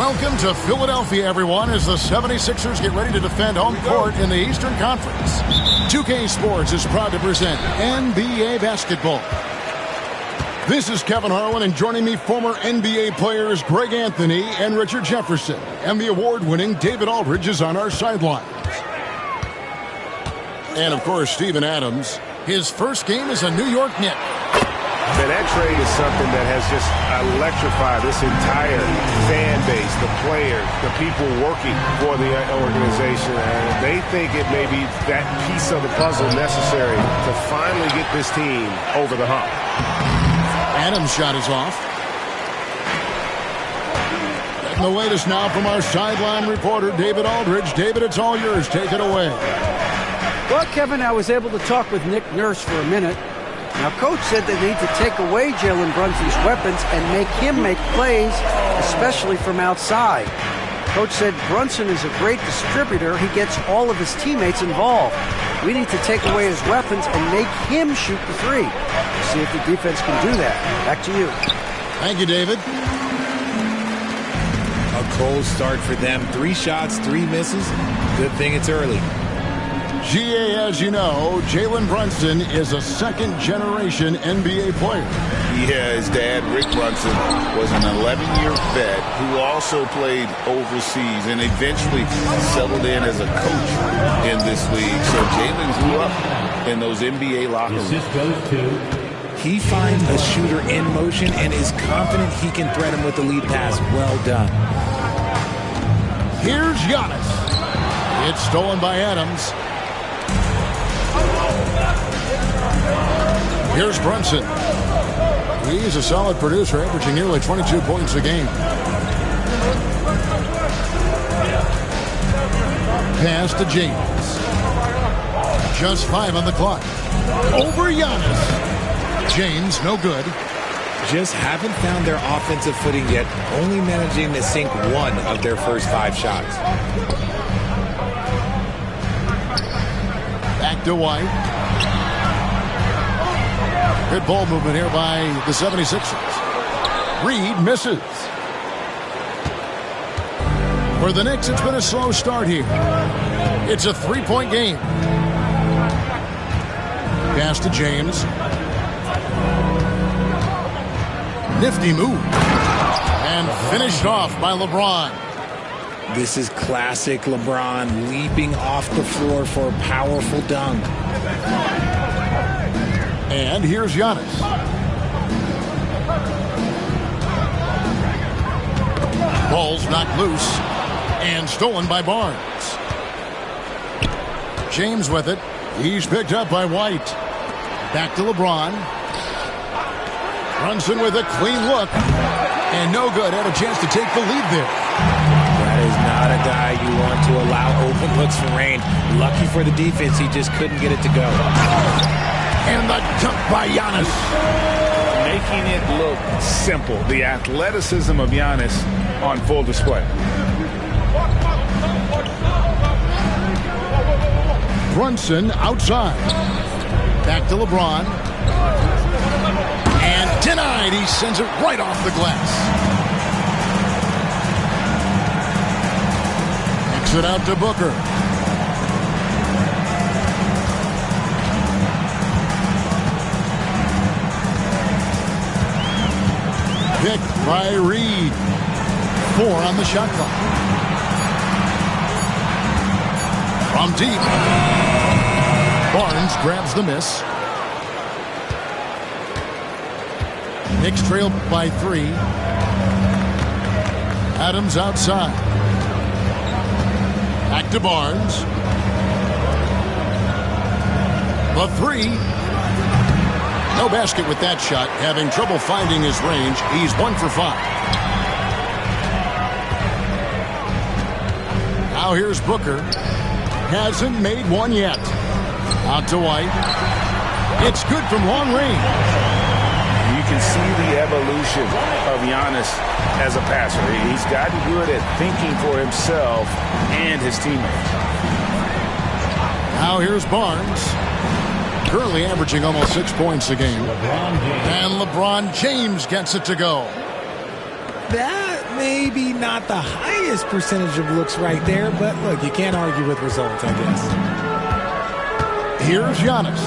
Welcome to Philadelphia, everyone, as the 76ers get ready to defend home court in the Eastern Conference. 2K Sports is proud to present NBA basketball. This is Kevin Harlan, and joining me, former NBA players Greg Anthony and Richard Jefferson. And the award-winning David Aldridge is on our sidelines. And, of course, Steven Adams. His first game as a New York Knick. Man, that trade is something that has just electrified this entire fan base, the players, the people working for the organization. And they think it may be that piece of the puzzle necessary to finally get this team over the hump. Adams' shot is off. Getting the latest now from our sideline reporter, David Aldridge. David, it's all yours. Take it away. Well, Kevin, I was able to talk with Nick Nurse for a minute. Now, Coach said they need to take away Jalen Brunson's weapons and make him make plays, especially from outside. Coach said Brunson is a great distributor. He gets all of his teammates involved. We need to take away his weapons and make him shoot the three. See if the defense can do that. Back to you. Thank you, David. A cold start for them. 3 shots, 3 misses. Good thing it's early. GA, as you know, Jalen Brunson is a second-generation NBA player. Yeah, his dad, Rick Brunson, was an 11-year vet who also played overseas and eventually settled in as a coach in this league. So Jalen grew up in those NBA locker rooms. He finds a shooter in motion and is confident he can threat him with the lead pass. Well done. Here's Giannis. It's stolen by Adams. Here's Brunson. He's a solid producer, averaging nearly 22 points a game. Pass to James. Just 5 on the clock. Over Giannis. James, no good. Just haven't found their offensive footing yet, only managing to sink 1 of their first 5 shots. Back to White. Good ball movement here by the 76ers. Reed misses. For the Knicks, it's been a slow start here. It's a 3-point game. Pass to James. Nifty move. And finished off by LeBron. This is classic LeBron leaping off the floor for a powerful dunk. And here's Giannis. Ball's knocked loose and stolen by Barnes. James with it. He's picked up by White. Back to LeBron. Brunson with a clean look. And no good. Had a chance to take the lead there. That is not a guy you want to allow open looks for rain. Lucky for the defense, he just couldn't get it to go. And the dunk by Giannis. Making it look simple. The athleticism of Giannis on full display. Brunson outside. Back to LeBron. And denied. He sends it right off the glass. Kicks it out to Booker. Picked by Reed. 4 on the shot clock. From deep. Barnes grabs the miss. Knicks trail by 3. Adams outside. Back to Barnes. The 3. No basket with that shot. Having trouble finding his range. He's 1 for 5. Now here's Booker. Hasn't made one yet. Out to White. It's good from long range. You can see the evolution of Giannis as a passer. He's gotten good at thinking for himself and his teammates. Now here's Barnes. Currently averaging almost 6 points a game. And LeBron James gets it to go. That maybe not the highest percentage of looks right there, but look, you can't argue with results, I guess. Here's Giannis.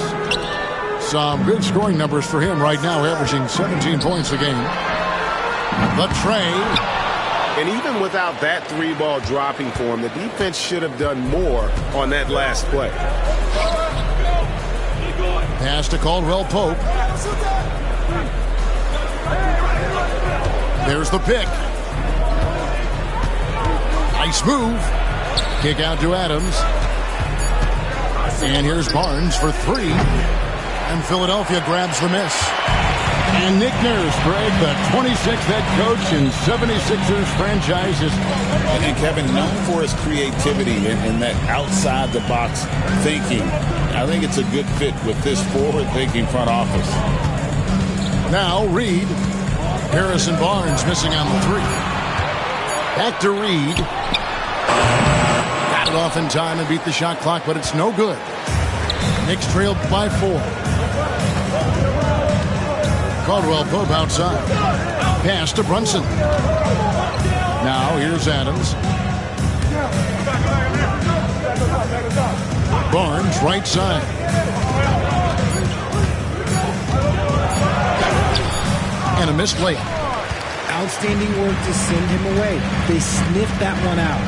Some good scoring numbers for him right now, averaging 17 points a game. The tray. And even without that three-ball dropping for him, the defense should have done more on that last play. Pass to Caldwell Pope. There's the pick. Nice move. Kick out to Adams. And here's Barnes for three. And Philadelphia grabs the miss. And Nick Nurse, Greg, the 26th head coach in 76ers franchises. And Kevin, known for his creativity and that outside-the-box thinking. I think it's a good fit with this forward-thinking front office. Now Reed. Harrison Barnes missing on the three. Back to Reed. Got it off in time and beat the shot clock, but it's no good. Knicks trailed by 4. Caldwell Pope outside. Pass to Brunson. Now here's Adams. Barnes right side. And a missed layup. Outstanding work to send him away. They sniffed that one out.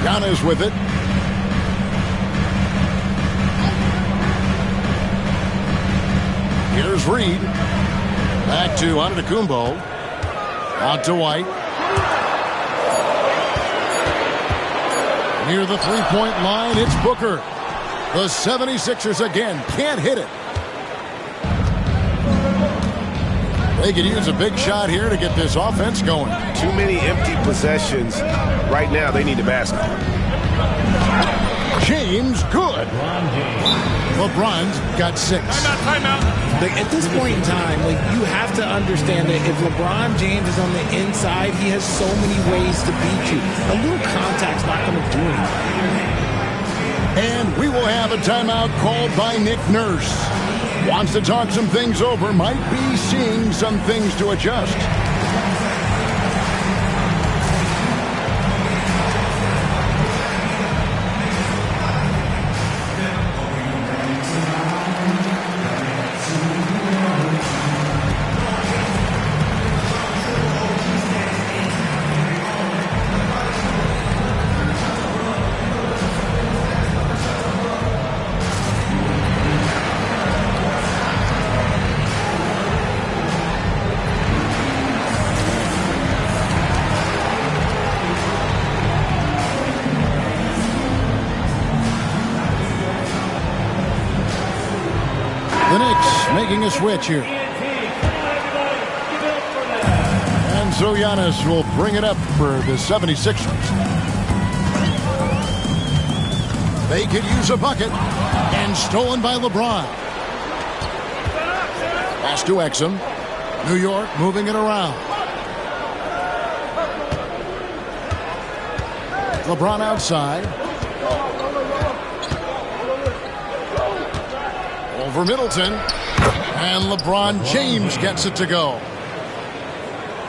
Giannis with it. Here's Reed. Back to Antetokounmpo. Out to White. Near the three-point line, it's Booker. The 76ers again can't hit it. They could use a big shot here to get this offense going. Too many empty possessions. Right now, they need a basket. James, good. LeBron's got 6. Timeout. Like, at this point in time, like, you have to understand that if LeBron James is on the inside, he has so many ways to beat you. A little contact's not going to do anything. And we will have a timeout called by Nick Nurse. Wants to talk some things over, might be seeing some things to adjust. The Knicks making a switch here. And so Giannis will bring it up for the 76ers. They could use a bucket. And stolen by LeBron. Pass to Exum. New York moving it around. LeBron outside. Over Middleton. And LeBron James gets it to go.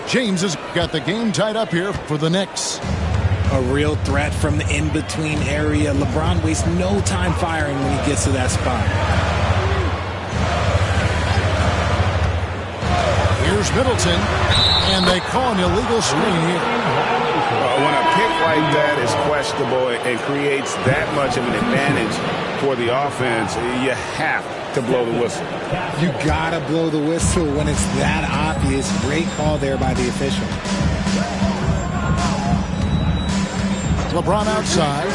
James has got the game tied up here for the Knicks. A real threat from the in-between area. LeBron wastes no time firing when he gets to that spot. Here's Middleton. And they call an illegal screen here. When a pick like that is questionable and creates that much of an advantage for the offense, you have to blow the whistle. You gotta blow the whistle when it's that obvious. Great call there by the official. LeBron outside.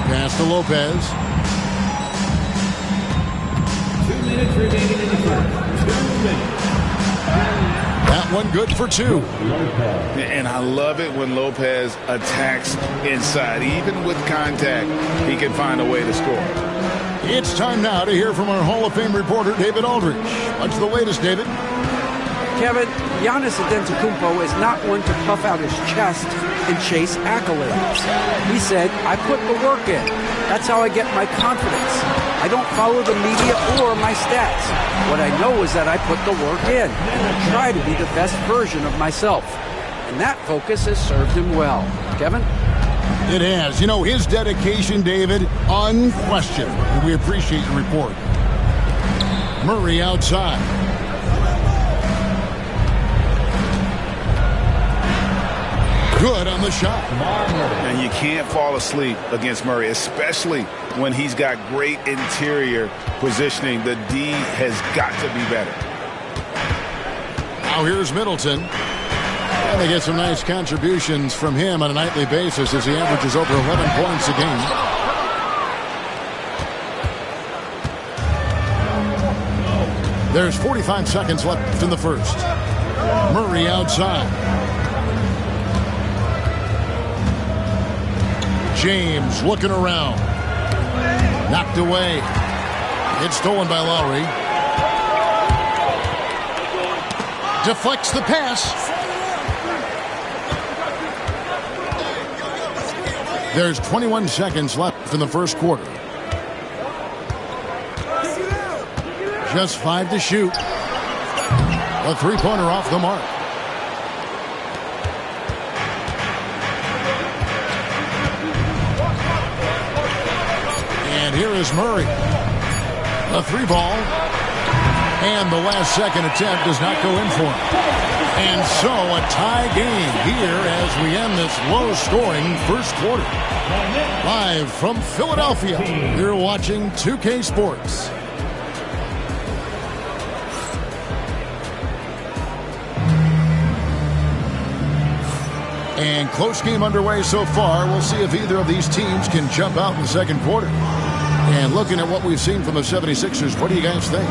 Pass to Lopez. 2 minutes remaining in the first. 2 minutes. That one good for 2. And I love it when Lopez attacks inside. Even with contact, he can find a way to score. It's time now to hear from our Hall of Fame reporter, David Aldridge. What's the latest, David? Kevin, Giannis Antetokounmpo is not one to puff out his chest and chase accolades. He said, I put the work in. That's how I get my confidence. I I don't follow the media or my stats. What I know is that I put the work in and I try to be the best version of myself. And that focus has served him well. Kevin? It has. You know, his dedication, David, unquestioned. We appreciate your report. Murray outside. Good on the shot. And you can't fall asleep against Murray, especially when he's got great interior positioning. The D has got to be better. Now here's Middleton. And they get some nice contributions from him on a nightly basis as he averages over 11 points a game. There's 45 seconds left in the first. Murray outside. James looking around. Knocked away. It's stolen by Lowry. Deflects the pass. There's 21 seconds left in the first quarter. Just 5 to shoot. A three-pointer off the mark. And here is Murray. A three ball. And the last second attempt does not go in for him. And so a tie game here as we end this low-scoring first quarter. Live from Philadelphia, you're watching 2K Sports. And close game underway so far. We'll see if either of these teams can jump out in the second quarter. And looking at what we've seen from the 76ers, what do you guys think?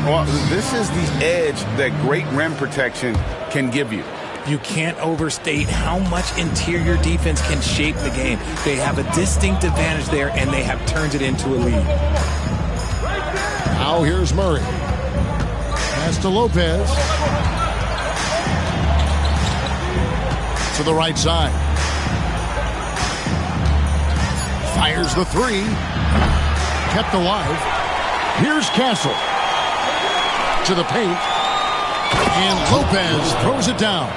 Well, this is the edge that great rim protection can give you. You can't overstate how much interior defense can shape the game. They have a distinct advantage there, and they have turned it into a lead. Now here's Murray. Pass to Lopez. To the right side. Fires the three. Kept alive. Here's Castle. To the paint. And Lopez throws it down.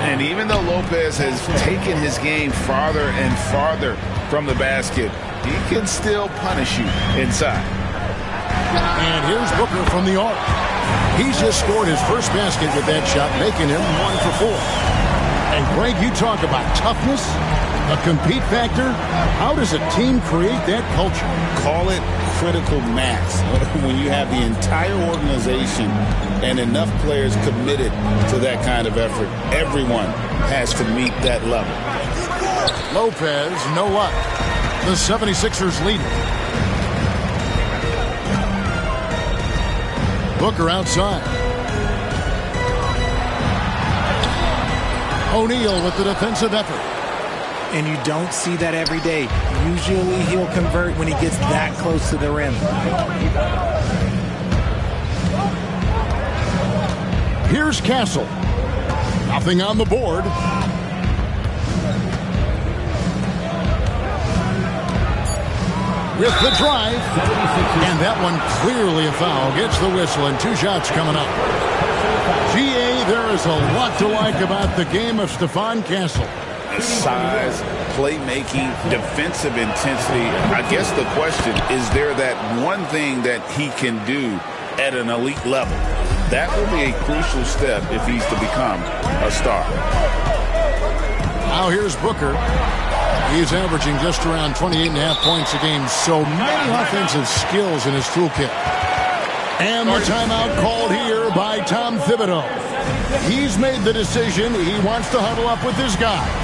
And even though Lopez has taken his game farther and farther from the basket, he can still punish you inside. And here's Booker from the arc. He's just scored his first basket with that shot, making him 1 for 4. And Greg, you talk about toughness, a compete factor. How does a team create that culture? Call it critical mass. When you have the entire organization and enough players committed to that kind of effort, everyone has to meet that level. Lopez, no luck. The 76ers lead. Booker outside. O'Neal with the defensive effort. And you don't see that every day. Usually he'll convert when he gets that close to the rim. Here's Castle. Nothing on the board. With the drive. And that one clearly a foul. Gets the whistle and 2 shots coming up. GA, there is a lot to like about the game of Stephon Castle. Size, playmaking, defensive intensity. I guess the question, is there that one thing that he can do at an elite level? That will be a crucial step if he's to become a star. Now here's Booker. He's averaging just around 28.5 points a game. So many offensive skills in his toolkit. And the timeout called here by Tom Thibodeau. He's made the decision. He wants to huddle up with his guys.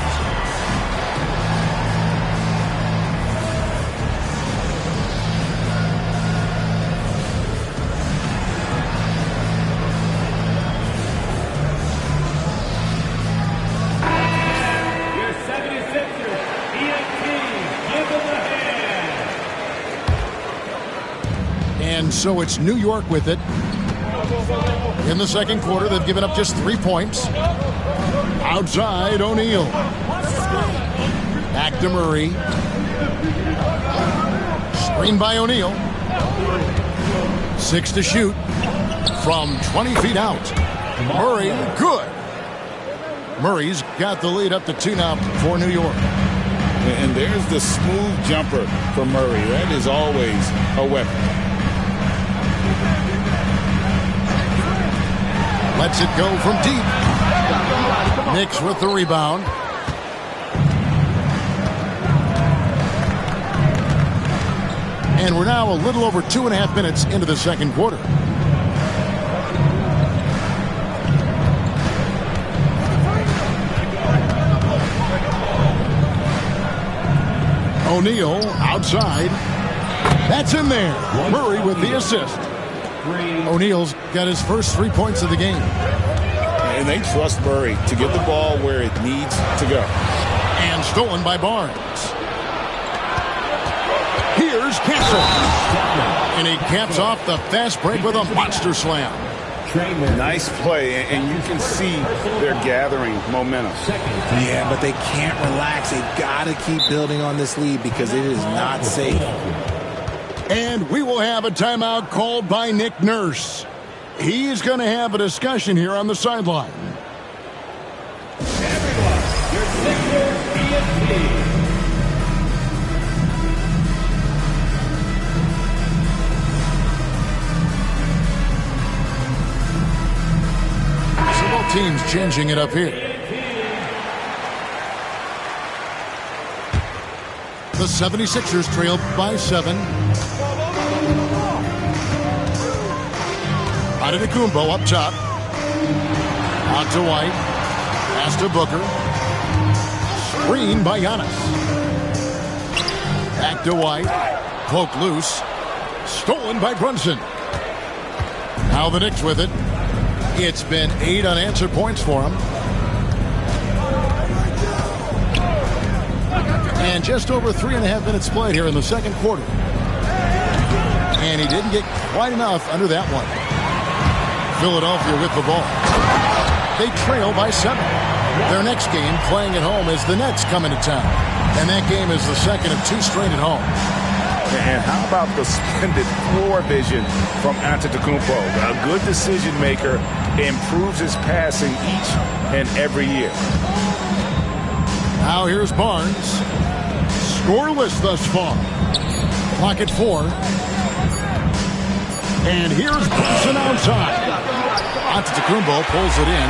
And so it's New York with it. In the second quarter, they've given up just 3 points. Outside, O'Neal. Back to Murray. Screen by O'Neal. 6 to shoot from 20 feet out. Murray, good. Murray's got the lead up to 2 now for New York. And there's the smooth jumper for Murray. That is always a weapon. Lets it go from deep. Knicks with the rebound. And we're now a little over 2.5 minutes into the second quarter. O'Neal outside. That's in there. Murray with the assist. O'Neal's got his first 3 points of the game. And they trust Murray to get the ball where it needs to go. And stolen by Barnes. Here's Castle. And he caps off the fast break with a monster slam. Nice play, and you can see they're gathering momentum. Yeah, but they can't relax. They've got to keep building on this lead because it is not safe. And we will have a timeout called by Nick Nurse. He's going to have a discussion here on the sideline. Everyone, your Sixers ESP. Teams changing it up here. The 76ers trail by 7. Antetokounmpo up top. Out to White. Pass to Booker. Screen by Giannis. Back to White. Poke loose. Stolen by Brunson. Now the Knicks with it. It's been 8 unanswered points for him. And just over 3.5 minutes played here in the second quarter. And he didn't get quite enough under that one. Philadelphia with the ball. They trail by 7. Their next game playing at home is the Nets coming to town. And that game is the second of 2 straight at home. And how about the splendid floor vision from Antetokounmpo? A good decision maker, improves his passing each and every year. Now here's Barnes. Scoreless thus far. Clock at 4. And here's Brunson outside. Antetokounmpo pulls it in.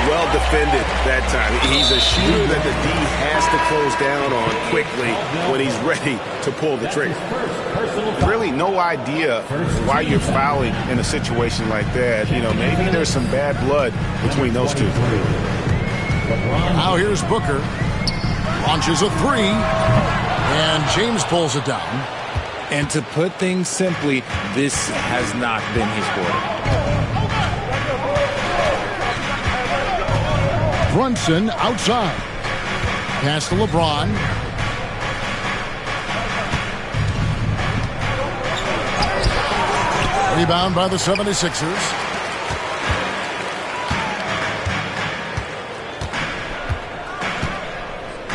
Well defended that time. He's a shooter that the D has to close down on quickly when he's ready to pull the trigger. Really no idea why you're fouling in a situation like that. You know, maybe there's some bad blood between those two. Now here's Booker. Launches a 3. And James pulls it down. And to put things simply, this has not been his quarter. Brunson outside. Pass to LeBron. Rebound by the 76ers.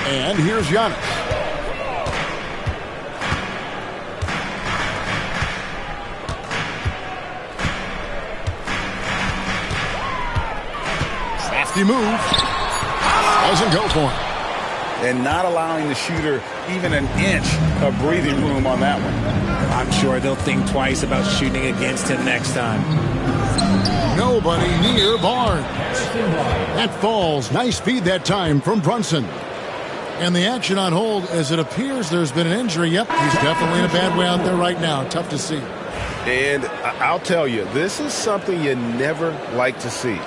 And here's Giannis. Crafty move. Doesn't go for him. And not allowing the shooter even an inch of breathing room on that one. I'm sure they'll think twice about shooting against him next time. Nobody near Barnes. That falls. Nice feed that time from Brunson. And the action on hold as it appears there's been an injury. Yep, he's definitely in a bad way out there right now. Tough to see. And I'll tell you, this is something you never like to see.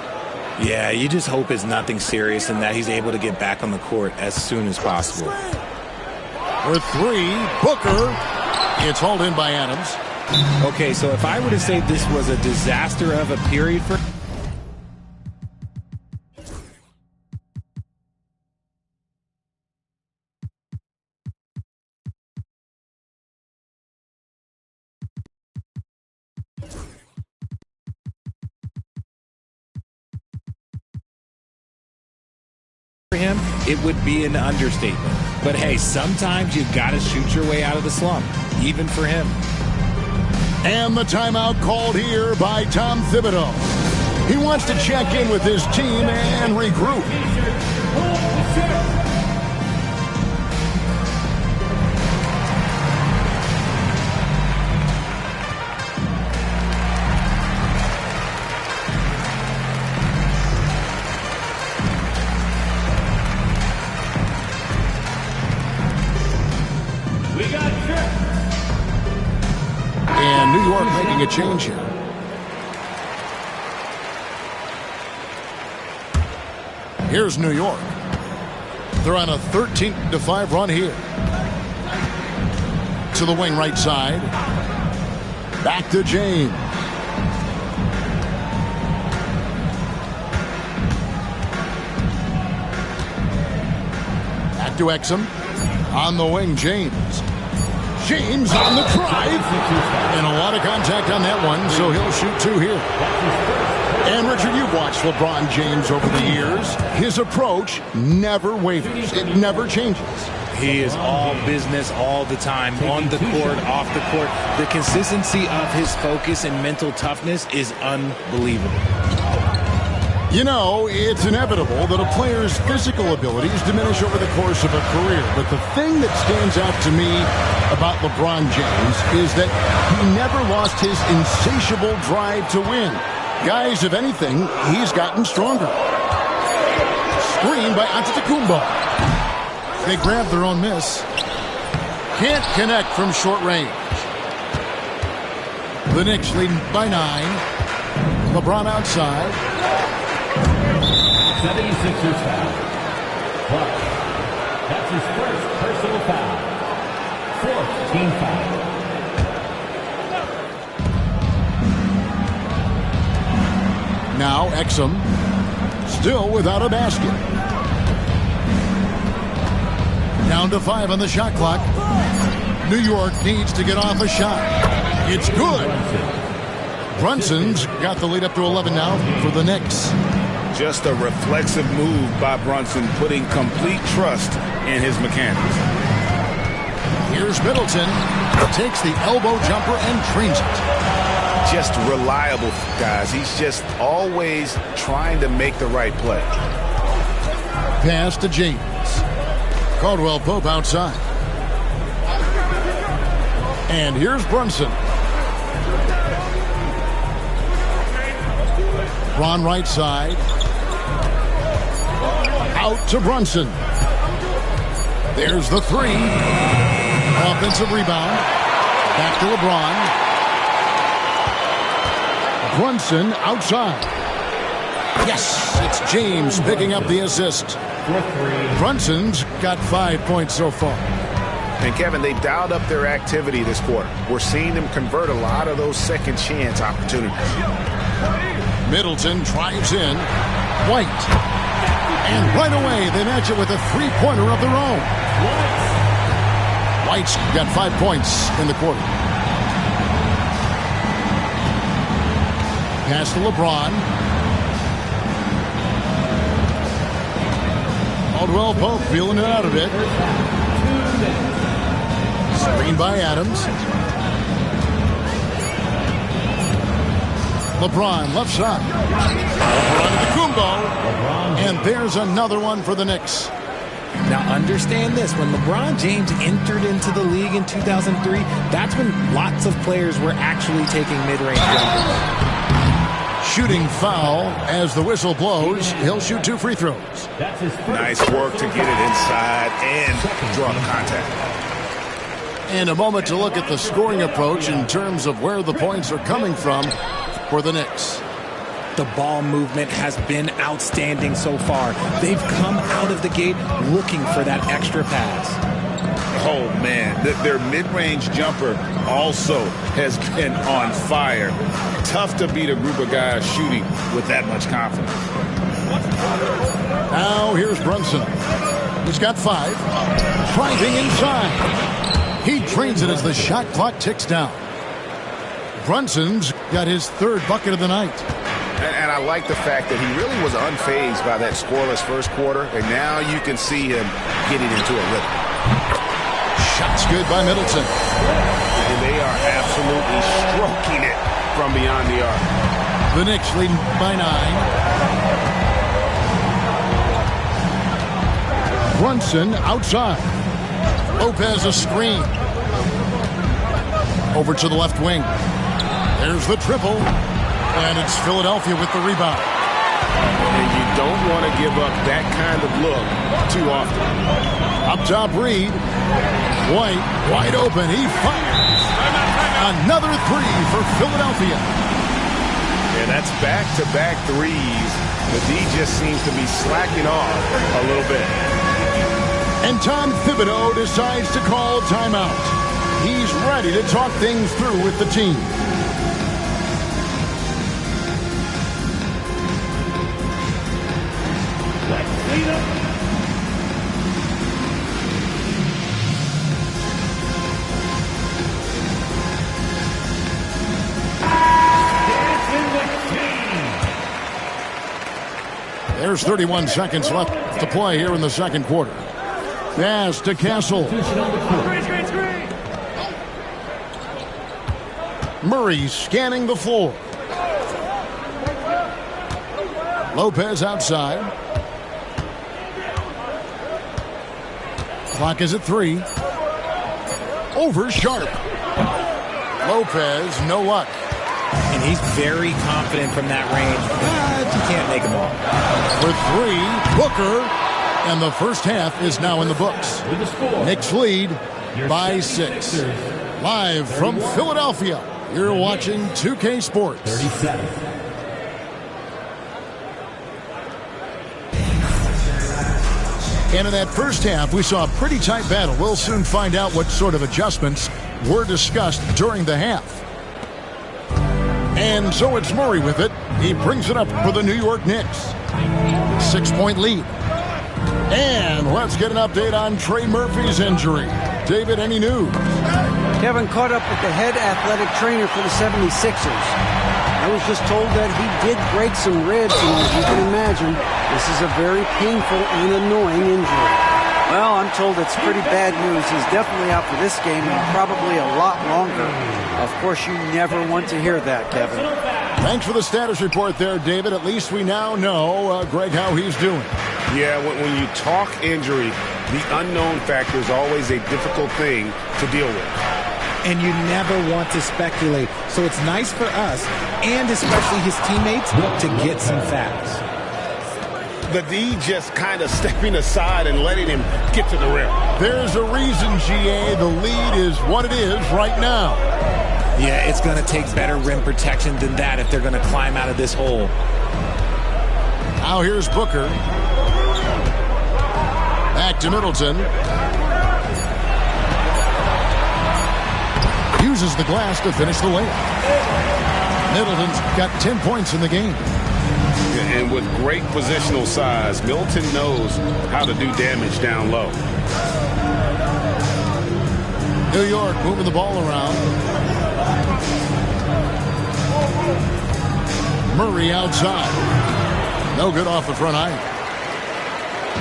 Yeah, you just hope it's nothing serious and that he's able to get back on the court as soon as possible. With 3, Booker. It's hauled in by Adams. Okay, so if I were to say this was a disaster of a period for him, it would be an understatement. But hey, sometimes you've got to shoot your way out of the slump, even for him. And the timeout called here by Tom Thibodeau. He wants to check in with his team and regroup. And New York making a change here. Here's New York. They're on a 13-5 run here. To the wing right side. Back to James. Back to Exum. On the wing, James. James on the drive. And a lot of contact on that one, so he'll shoot two here. And, Richard, you've watched LeBron James over the years. His approach never wavers. It never changes. He is all business all the time, on the court, off the court. The consistency of his focus and mental toughness is unbelievable. You know, it's inevitable that a player's physical abilities diminish over the course of a career. But the thing that stands out to me about LeBron James is that he never lost his insatiable drive to win. Guys, if anything, he's gotten stronger. Screen by Antetokounmpo. They grab their own miss. Can't connect from short range. The Knicks leading by 9. LeBron outside. 76ers foul. Clark. That's his first personal foul. 4th team foul. Now Exum still without a basket. Down to 5 on the shot clock. New York needs to get off a shot. It's good. Brunson's got the lead up to 11 now for the Knicks. Just a reflexive move by Brunson, putting complete trust in his mechanics. Here's Middleton. Takes the elbow jumper and drains it. Just reliable, guys. He's just always trying to make the right play. Pass to James. Caldwell Pope outside. And here's Brunson. Ron right side. Out to Brunson. There's the 3. Offensive rebound. Back to LeBron. Brunson outside. Yes, it's James picking up the assist. Brunson's got 5 points so far. And, Kevin, they've dialed up their activity this quarter. We're seeing them convert a lot of those second chance opportunities. Middleton drives in. White. And right away, they match it with a three-pointer of their own. White's got 5 points in the quarter. Pass to LeBron. Caldwell Pope feeling it out a bit. Screen by Adams. LeBron left side. Antetokounmpo. And there's another one for the Knicks. Now understand this, when LeBron James entered into the league in 2003, that's when lots of players were actually taking mid-range jumpers. Shooting foul as the whistle blows. He'll shoot 2 free throws. Nice work to get it inside and draw the contact. And a moment to look at the scoring approach in terms of where the points are coming from for the Knicks. The ball movement has been outstanding so far. They've come out of the gate looking for that extra pass. Oh, man, their mid-range jumper also has been on fire. Tough to beat a group of guys shooting with that much confidence. Now here's Brunson. He's got 5. Driving inside. He drains it as the shot clock ticks down. Brunson's got his 3rd bucket of the night. And I like the fact that he really was unfazed by that scoreless first quarter, and now you can see him getting into a rhythm. Shots good by Middleton. And they are absolutely stroking it from beyond the arc. The Knicks leading by 9. Brunson outside. Lopez a screen. Over to the left wing. There's the triple. And it's Philadelphia with the rebound. And you don't want to give up that kind of look too often. Up top, Reed. White, wide open. He fires. Another three for Philadelphia. And that's back-to-back threes. The D just seems to be slacking off a little bit. And Tom Thibodeau decides to call timeout. He's ready to talk things through with the team. There's 31 seconds left to play here in the second quarter. Pass to Castle. Murray scanning the floor. Lopez outside. Clock is at 3. Over Sharp. Lopez, no luck. And he's very confident from that range, but you can't make him all. For 3, Booker. And the first half is now in the books. Knicks lead by 6. Live from Philadelphia, you're watching 2K Sports. 37. And in that first half, we saw a pretty tight battle. We'll soon find out what sort of adjustments were discussed during the half. And so it's Murray with it. He brings it up for the New York Knicks. 6-point lead. And let's get an update on Trey Murphy's injury. David, any news? Kevin caught up with the head athletic trainer for the 76ers. I was just told that he did break some ribs, and as you can imagine, this is a very painful and annoying injury. Well, I'm told it's pretty bad news. He's definitely out for this game and probably a lot longer. Of course, you never want to hear that, Kevin. Thanks for the status report there, David. At least we now know, Greg, how he's doing. Yeah, when you talk injury, the unknown factor is always a difficult thing to deal with. And you never want to speculate. So it's nice for us, and especially his teammates, to get some facts. The D just kind of stepping aside and letting him get to the rim. There's a reason, GA. The lead is what it is right now. Yeah, it's going to take better rim protection than that if they're going to climb out of this hole. Now here's Booker. Back to Middleton. Uses the glass to finish the layup. Middleton's got 10 points in the game. And with great positional size, Middleton knows how to do damage down low. New York moving the ball around. Murray outside. No good off the front iron.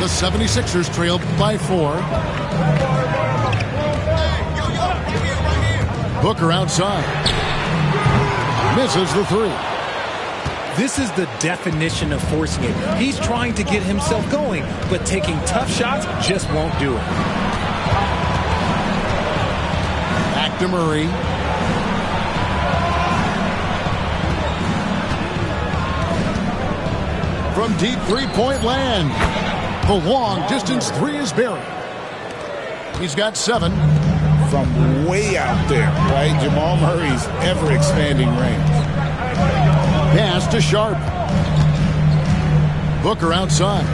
The 76ers trailed by 4. Booker outside. Misses the 3. This is the definition of forcing it. He's trying to get himself going, but taking tough shots just won't do it. Back to Murray. From deep three-point land. The long-distance 3 is buried. He's got 7. From way out there, right? Jamal Murray's ever-expanding range. Pass to Sharp. Booker outside.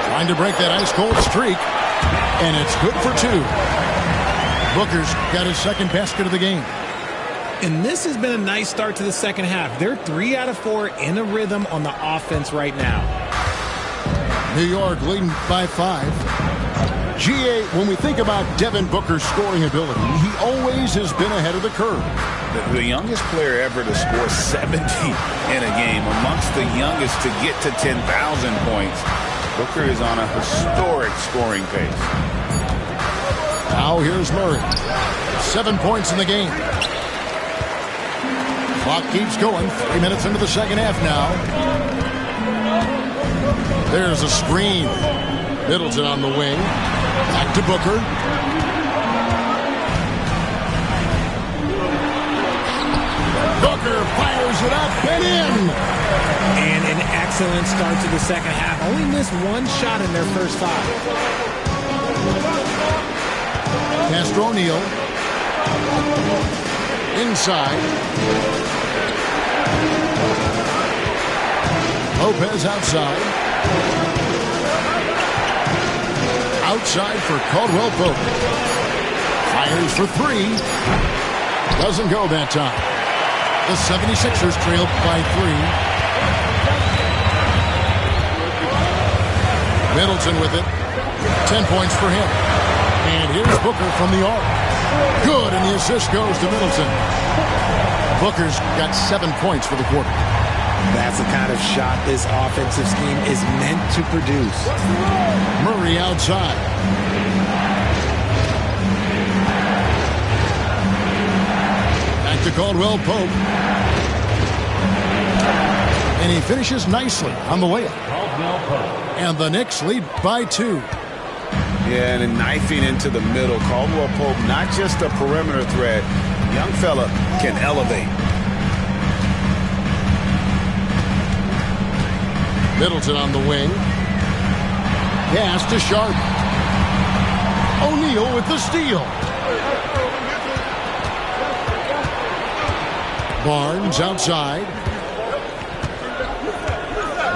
Trying to break that ice-cold streak. And it's good for 2. Booker's got his second basket of the game. And this has been a nice start to the second half. They're 3 out of 4 in a rhythm on the offense right now. New York leading by 5. G.A., when we think about Devin Booker's scoring ability, he always has been ahead of the curve. The youngest player ever to score 70 in a game, amongst the youngest to get to 10,000 points. Booker is on a historic scoring pace. Now here's Murray. 7 points in the game. Clock keeps going. 3 minutes into the second half now. There's a screen. Middleton on the wing. Back to Booker. Booker fires it up and in. And an excellent start to the second half. Only missed one shot in their first 5. Castro O'Neal. Inside. Lopez outside. Outside for Caldwell Pope. Fires for 3. Doesn't go that time. The 76ers trail by 3. Middleton with it. 10 points for him. And here's Booker from the arc. Good, and the assist goes to Middleton. Booker's got 7 points for the quarter. That's the kind of shot this offensive scheme is meant to produce. Murray outside. Back to Caldwell Pope. And he finishes nicely on the layup. And the Knicks lead by 2. Yeah, and knifing into the middle. Caldwell Pope, not just a perimeter threat. Young fella can elevate. Middleton on the wing. Pass to Sharp. O'Neal with the steal. Barnes outside.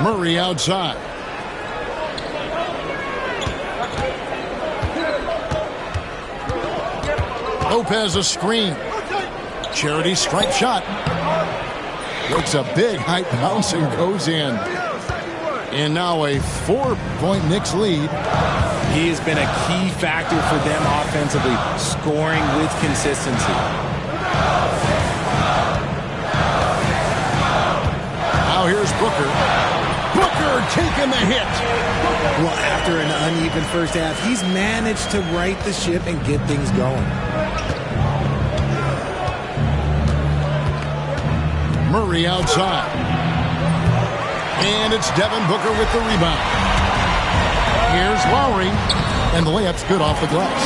Murray outside. Lopez a screen. Charity stripe shot. Looks a big height bounce and goes in. And now a 4-point Knicks lead. He has been a key factor for them offensively, scoring with consistency. Now here's Booker. Booker taking the hit. Well, after an uneven first half, he's managed to right the ship and get things going. Murray outside. And it's Devin Booker with the rebound. Here's Lowry. And the layup's good off the glass.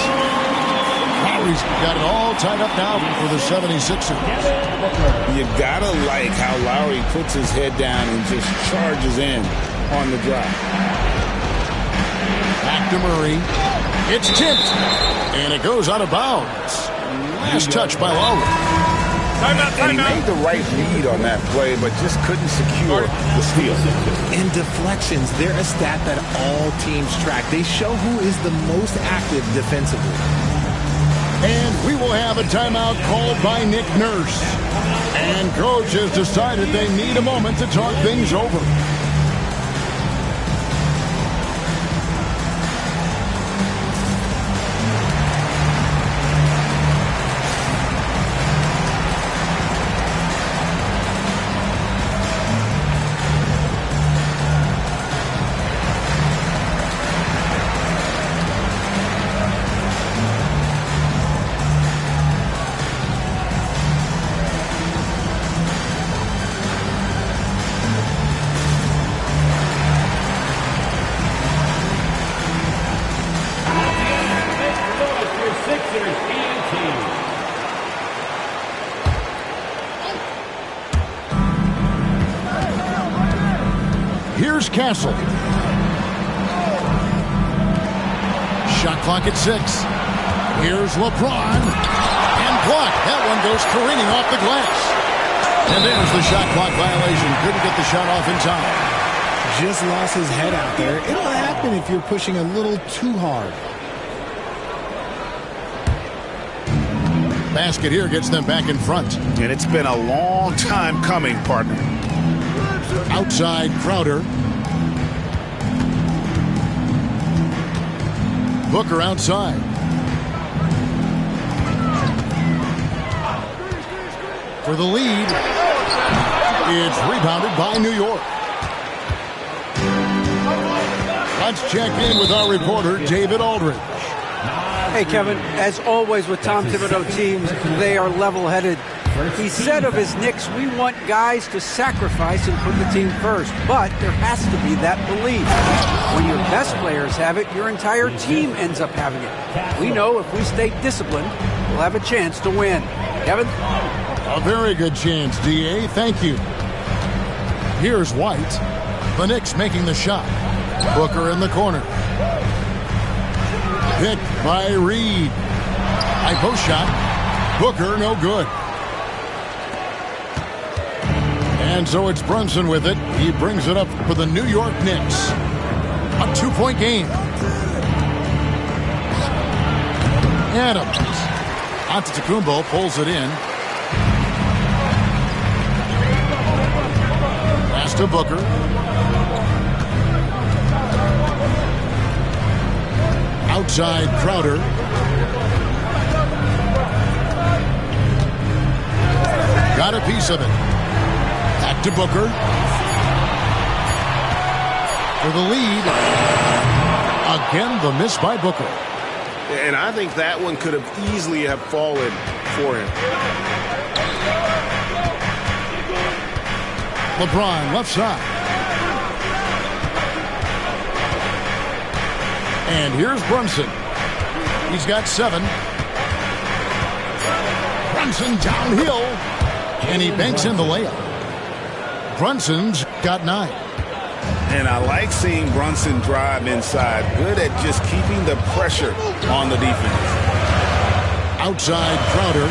Lowry's got it all tied up now for the 76ers. You gotta like how Lowry puts his head down and just charges in on the drive. Back to Murray. It's tipped. And it goes out of bounds. Last touch by Lowry. And he made the right read on that play, but just couldn't secure the steal. In deflections, they're a stat that all teams track. They show who is the most active defensively. And we will have a timeout called by Nick Nurse. And coach has decided they need a moment to talk things over. Here's Castle. Shot clock at 6. Here's LeBron. And blocked. That one goes careening off the glass. And there's the shot clock violation. Couldn't get the shot off in time. Just lost his head out there. It'll happen if you're pushing a little too hard. Basket here gets them back in front. And it's been a long time coming, partner. Outside Crowder. Booker outside. For the lead. It's rebounded by New York. Let's check in with our reporter, David Aldridge. Hey, Kevin, as always with Tom Thibodeau teams, they are level-headed. He said of his Knicks, we want guys to sacrifice and put the team first. But there has to be that belief. When your best players have it, your entire team ends up having it. We know if we stay disciplined, we'll have a chance to win. Kevin? A very good chance, D.A. Thank you. Here's White. The Knicks making the shot. Booker in the corner. Picked by Reed. High post shot. Booker, no good. And so it's Brunson with it. He brings it up for the New York Knicks. A 2-point game. Adams. Antetokounmpo pulls it in. Pass to Booker. Outside Crowder. Got a piece of it. Back to Booker. For the lead. Again, the miss by Booker. And I think that one could have easily have fallen for him. LeBron left side. And here's Brunson. He's got 7. Brunson downhill. And he banks in the layup. Brunson's got 9. And I like seeing Brunson drive inside. Good at just keeping the pressure on the defense. Outside Crowder.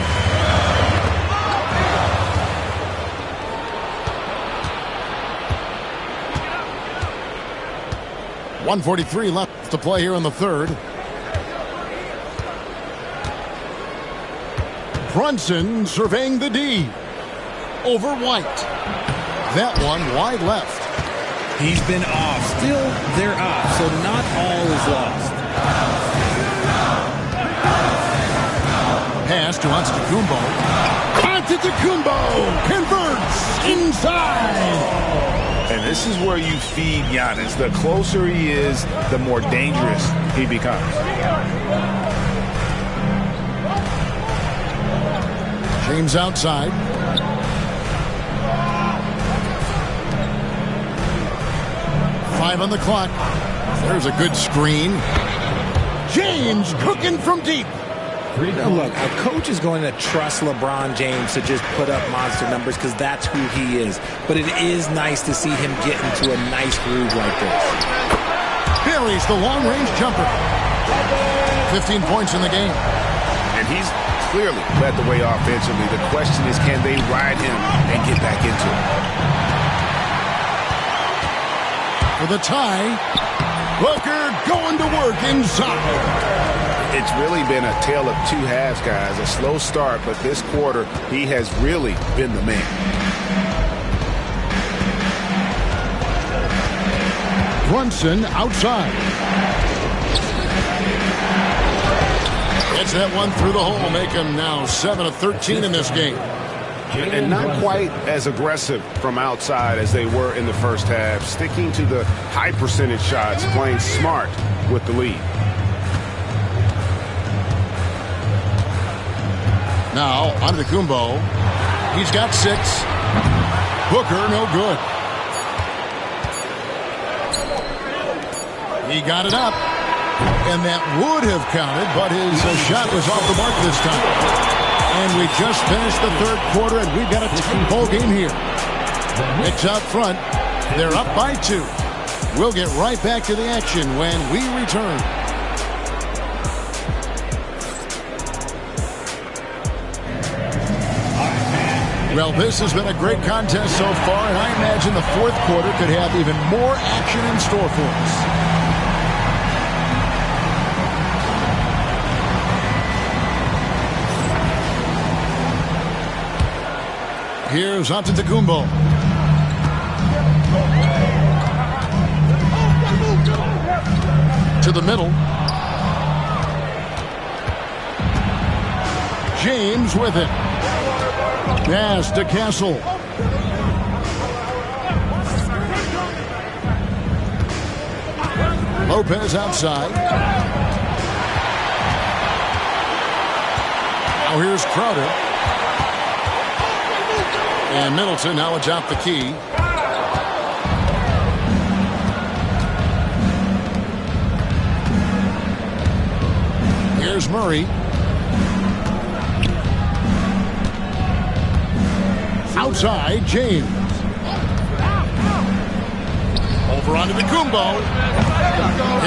.143 left to play here in the third. Brunson surveying the D. Over White. That one wide left. He's been off. Still, they're off, so not all is lost. Pass to Antetokounmpo. Antetokounmpo converts inside. And this is where you feed Giannis. The closer he is, the more dangerous he becomes. James outside. Five on the clock. There's a good screen. James cooking from deep. Now look, a coach is going to trust LeBron James to just put up monster numbers because that's who he is. But it is nice to see him get into a nice groove like this. Buries the long-range jumper. 15 points in the game. And he's clearly led the way offensively. The question is, can they ride him and get back into it? For the tie, Booker going to work inside. It's really been a tale of two halves, guys. A slow start, but this quarter, he has really been the man. Brunson outside. Gets that one through the hole, make him now 7 of 13 in this game. And not quite as aggressive from outside as they were in the first half. Sticking to the high percentage shots, playing smart with the lead. Now, Antetokounmpo. He's got 6. Booker, no good. He got it up. And that would have counted, but his shot was off the mark this time. And we just finished the third quarter, and we've got a 10-ball game here. Knicks out front. They're up by 2. We'll get right back to the action when we return. Well, this has been a great contest so far, and I imagine the fourth quarter could have even more action in store for us. Here's Antetokounmpo. To the middle. James with it. Pass to Castle. Lopez outside. Now here's Crowder. And Middleton now atop the key. Here's Murray. Outside, James. Over onto the Kumbo.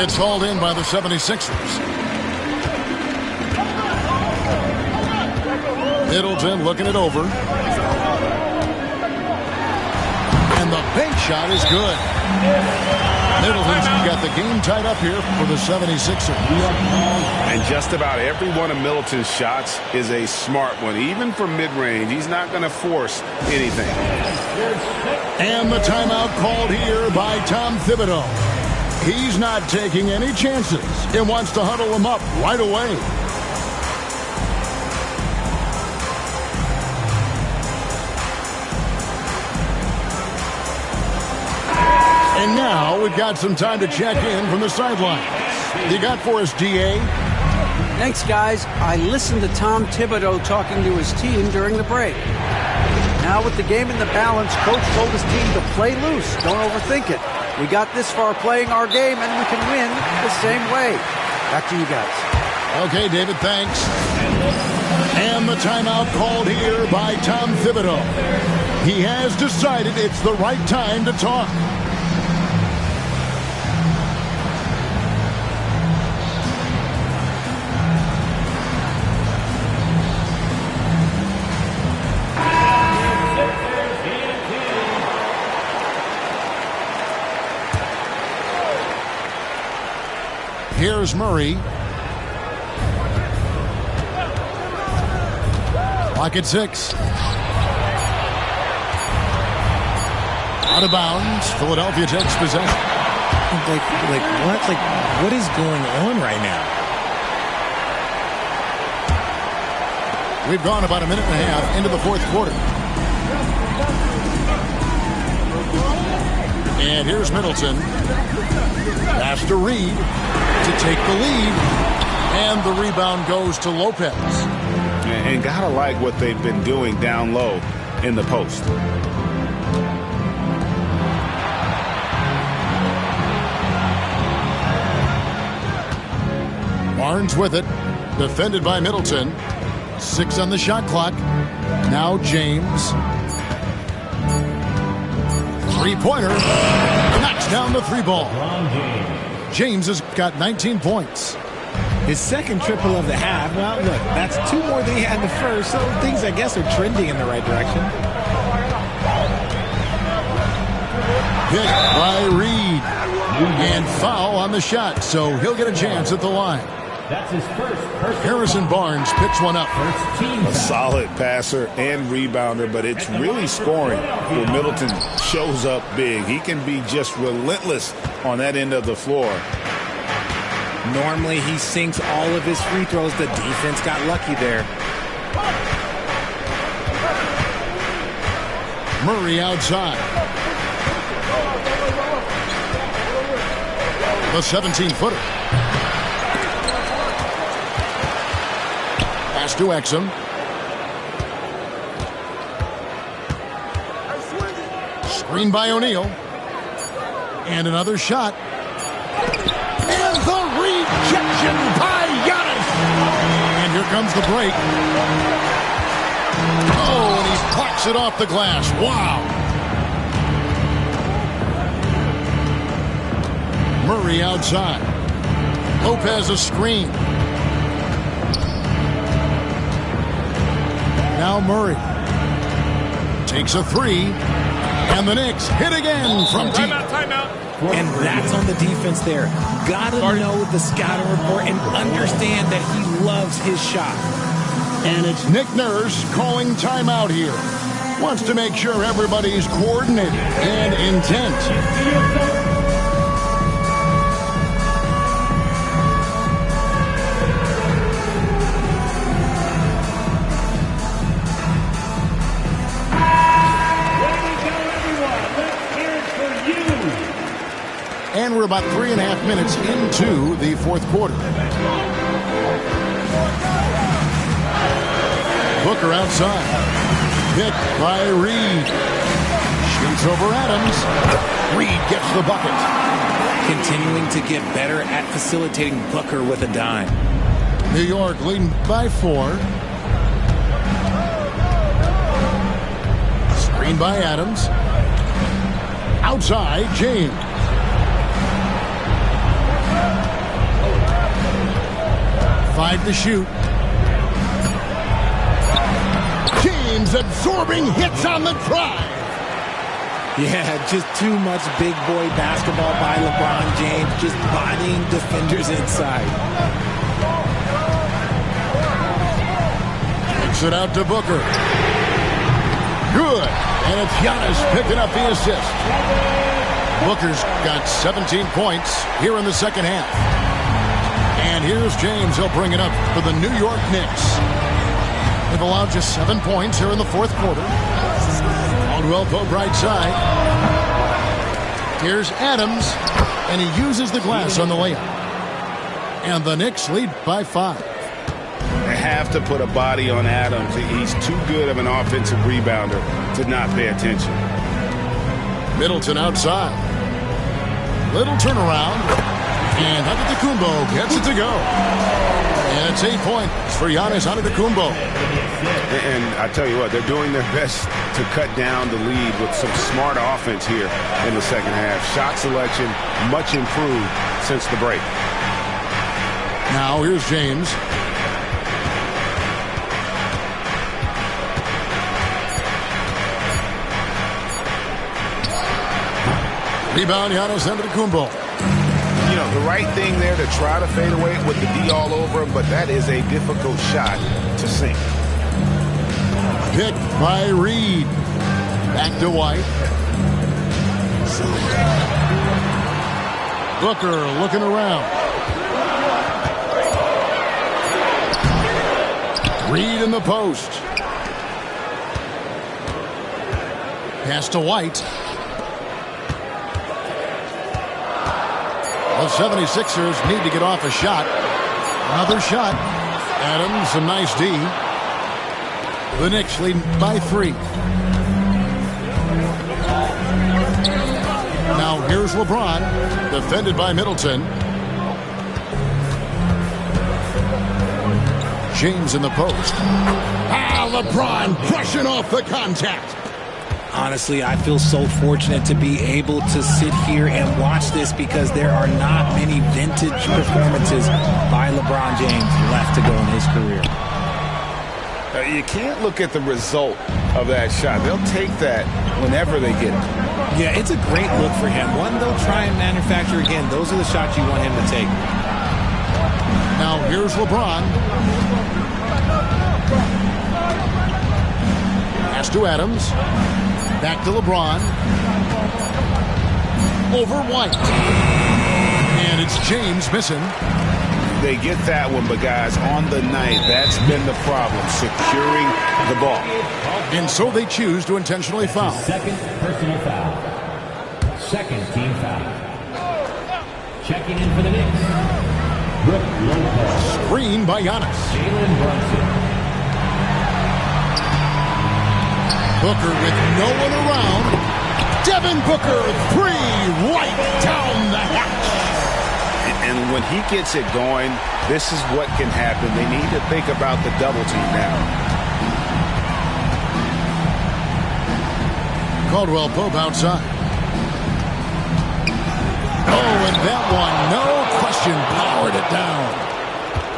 It's hauled in by the 76ers. Middleton looking it over. And the bank shot is good. Middleton's got the game tied up here for the 76ers. And just about every one of Middleton's shots is a smart one. Even from mid-range, he's not going to force anything. And the timeout called here by Tom Thibodeau. He's not taking any chances and wants to huddle them up right away. And now we've got some time to check in from the sidelines. You got for us, DA? Thanks, guys. I listened to Tom Thibodeau talking to his team during the break. Now with the game in the balance, Coach told his team to play loose. Don't overthink it. We got this far playing our game, and we can win the same way. Back to you guys. Okay, David, thanks. And the timeout called here by Tom Thibodeau. He has decided it's the right time to talk. Here's Murray. Clock at 6. Out of bounds. Philadelphia takes possession. What is going on right now? We've gone about a minute and a half into the fourth quarter. And here's Middleton. Pass to Reed to take the lead. And the rebound goes to Lopez. And gotta like what they've been doing down low in the post. Barnes with it. Defended by Middleton. 6 on the shot clock. Now James. Three-pointer. Knocks down the three ball. James has got 19 points. His second triple of the half. Well, look, that's 2 more than he had in the first, so things, I guess, are trending in the right direction. Hit by Reed. And foul on the shot, so he'll get a chance at the line. That's his first Harrison Barnes picks one up. A solid passer and rebounder, but it's really scoring where Middleton shows up big. He can be just relentless on that end of the floor. Normally, he sinks all of his free throws. The defense got lucky there. Murray outside. The 17-footer. Pass to Exum. Screen by O'Neal. And another shot. And the rejection by Giannis. And here comes the break. Oh, and he plucks it off the glass. Wow. Murray outside. Lopez a screen. Now Murray takes a 3. And the Knicks hit again from deep. Timeout. And that's on the defense there. Gotta know the scouting report and understand that he loves his shot. And it's Nick Nurse calling timeout here. Wants to make sure everybody's coordinated and intent. And we're about 3.5 minutes into the fourth quarter. Booker outside. Picked by Reed. Shoots over Adams. Reed gets the bucket. Continuing to get better at facilitating Booker with a dime. New York leading by 4. Screen by Adams. Outside, James. Five to shoot. James absorbing hits on the drive. Yeah, just too much big boy basketball by LeBron James, just bodying defenders inside. Kicks it out to Booker. Good. And it's Giannis picking up the assist. Booker's got 17 points here in the second half. And here's James. He'll bring it up for the New York Knicks. They've allowed just 7 points here in the fourth quarter. Caldwell Pope right side. Here's Adams, and he uses the glass on the layup. And the Knicks lead by 5. They have to put a body on Adams. He's too good of an offensive rebounder to not pay attention. Middleton outside. Little turnaround. And Antetokounmpo gets it to go. And it's 8 points for Giannis Antetokounmpo. And I tell you what, they're doing their best to cut down the lead with some smart offense here in the second half. Shot selection much improved since the break. Now here's James. Rebound, Giannis Antetokounmpo. You know, the right thing there to try to fade away with the D all over him, but that is a difficult shot to sink. Picked by Reed. Back to White. Booker looking around. Reed in the post. Pass to White. The 76ers need to get off a shot. Another shot. Adams, a nice D. The Knicks lead by 3. Now here's LeBron, defended by Middleton. James in the post. LeBron brushing off the contact. Honestly, I feel so fortunate to be able to sit here and watch this because there are not many vintage performances by LeBron James left to go in his career. You can't look at the result of that shot. They'll take that whenever they get it. Yeah, it's a great look for him. One they'll try and manufacture again. Those are the shots you want him to take. Now here's LeBron. Pass to Adams. Back to LeBron. Over White. And it's James missing. They get that one, but guys, on the night, that's been the problem, securing the ball. And so they choose to intentionally foul. Second personal foul. Second team foul. Checking in for the Knicks. Brook Lopez. Screen by Giannis. Jalen Brunson. Booker with no one around. Devin Booker, 3, right down the hatch. And when he gets it going, this is what can happen. They need to think about the double team now. Caldwell Pope outside. Oh, and that one, no question, powered it down.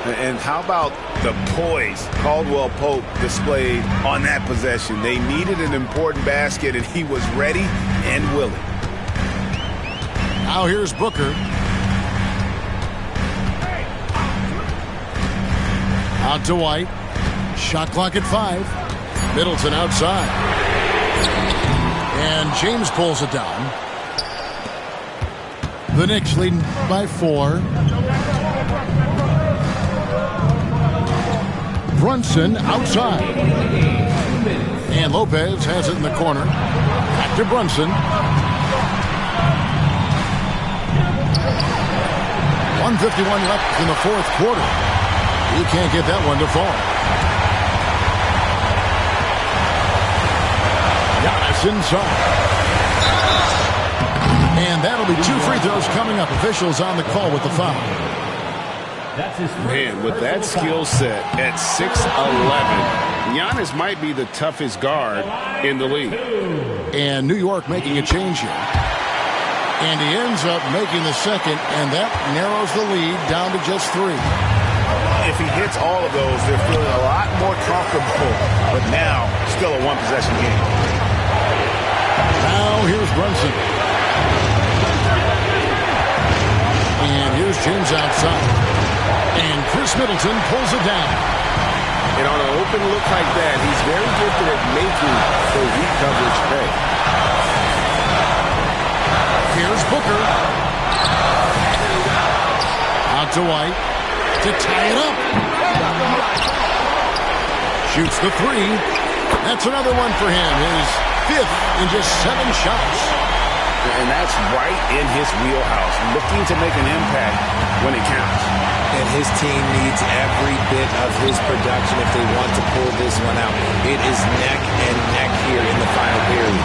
And how about the poise Caldwell Pope displayed on that possession? They needed an important basket, and he was ready and willing. Now here's Booker. Out to White. Shot clock at 5. Middleton outside. And James pulls it down. The Knicks leading by 4. Brunson outside. And Lopez has it in the corner. Back to Brunson. 1:51 left in the fourth quarter. He can't get that one to fall. Giannis inside. And that'll be 2 free throws coming up. Officials on the call with the foul. Man, with that skill set at 6'11", Giannis might be the toughest guard in the league. And New York making a change here. And he ends up making the second, and that narrows the lead down to just 3. If he hits all of those, they're feeling a lot more comfortable. But now, still a one-possession game. Now here's Brunson. And here's James outside. And Chris Middleton pulls it down. And on an open look like that, he's very gifted at making the weak coverage pay. Here's Booker. Out to White to tie it up. Shoots the 3. That's another one for him. His 5th in just 7 shots. And that's right in his wheelhouse, looking to make an impact when it counts. And his team needs every bit of his production if they want to pull this one out. It is neck and neck here in the final period.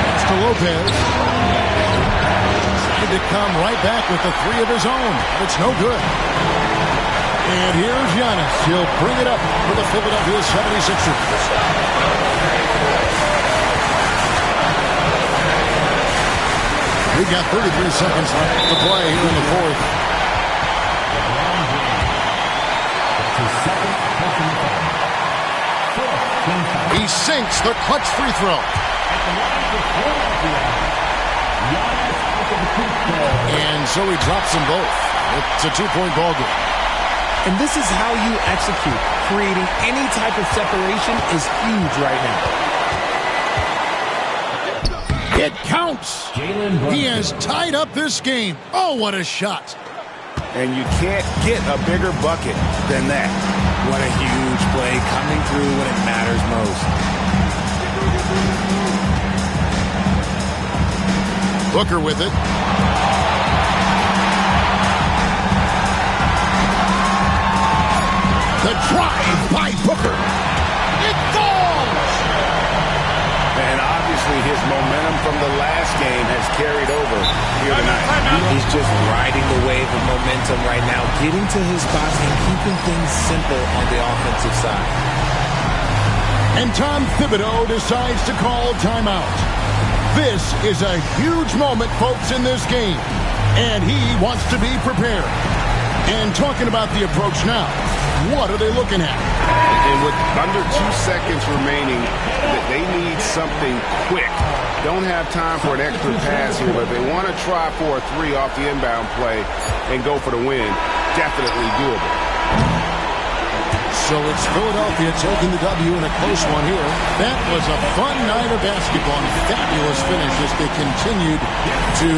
That's to Lopez. Trying to come right back with the 3 of his own. It's no good. And here's Giannis. He'll bring it up for the Philadelphia 76ers. We've got 33 seconds left to play here in the fourth. He sinks the clutch free throw. And so he drops them both. It's a 2-point ball game. And this is how you execute. Creating any type of separation is huge right now. It counts. He has tied up this game. Oh, what a shot. And you can't get a bigger bucket than that. What a huge play coming through when it matters most. Booker with it. The drive by Booker. It falls! And obviously his momentum from the last game has carried over here tonight. He's just riding the wave of momentum right now, getting to his spots and keeping things simple on the offensive side. And Tom Thibodeau decides to call timeout. This is a huge moment, folks, in this game. And he wants to be prepared. And talking about the approach now, what are they looking at? And with under 2 seconds remaining, they need something quick. Don't have time for an extra pass here, but they want to try for a 3 off the inbound play and go for the win. Definitely doable. So it's Philadelphia taking the W in a close one here. That was a fun night of basketball and fabulous finish as they continued to